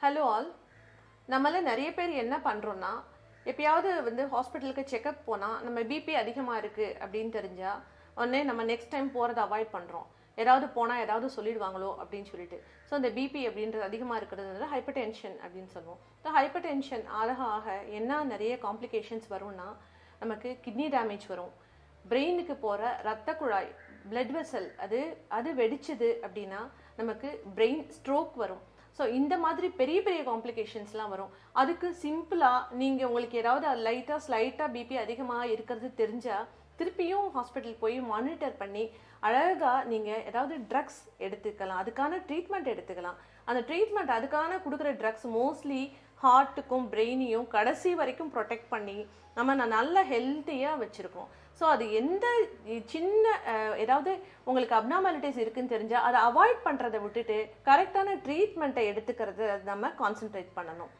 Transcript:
Hello all. நம்மள நிறைய பேர் என்ன பண்ணுறோன்னா, எப்பயாவது ஹாஸ்பிட்டலுக்கு செக்கப் போனால் நம்ம பிபி அதிகமாக இருக்குது அப்படின்னு தெரிஞ்சால் உடனே நம்ம நெக்ஸ்ட் டைம் போகிறத அவாய்ட் பண்ணுறோம். ஏதாவது போனால் ஏதாவது சொல்லிடுவாங்களோ அப்படின்னு சொல்லிட்டு. ஸோ இந்த பிபி அப்படின்றது அதிகமாக இருக்கிறது ஹைப்பர் டென்ஷன் அப்படின்னு சொல்லுவோம். ஸோ ஹைப்பர் டென்ஷன் ஆக ஆக என்ன நிறைய காம்ப்ளிகேஷன்ஸ் வரும்னா, நமக்கு கிட்னி டேமேஜ் வரும், பிரெயினுக்கு போகிற ரத்த குழாய் பிளட் வெசல் அது அது வெடிச்சுது அப்படின்னா நமக்கு பிரெயின் ஸ்ட்ரோக் வரும். ஸோ இந்த மாதிரி பெரிய பெரிய காம்ப்ளிகேஷன்ஸ்லாம் வரும். அதுக்கு சிம்பிளாக நீங்கள் உங்களுக்கு ஏதாவது ஸ்லைட்டாக பிபி அதிகமாக இருக்கிறது தெரிஞ்சால் திருப்பியும் ஹாஸ்பிட்டல் போய் மானிட்டர் பண்ணி அழகாக நீங்கள் ஏதாவது ட்ரக்ஸ் எடுத்துக்கலாம், அதுக்கான ட்ரீட்மெண்ட் எடுத்துக்கலாம். அந்த ட்ரீட்மெண்ட் அதுக்கான கொடுக்குற ட்ரக்ஸ் மோஸ்ட்லி ஹார்ட்டுக்கும் பிரெயினையும் கடைசி வரைக்கும் ப்ரொடெக்ட் பண்ணி நம்ம நல்ல ஹெல்த்தியாக வச்சுருக்கோம். ஸோ அது எந்த சின்ன ஏதாவது உங்களுக்கு அப்நார்மாலிட்டிஸ் இருக்குன்னு தெரிஞ்சால் அதை அவாய்ட் பண்ணுறதை விட்டுட்டு கரெக்டான ட்ரீட்மெண்ட்டை எடுத்துக்கிறது நம்ம கான்சென்ட்ரேட் பண்ணணும்.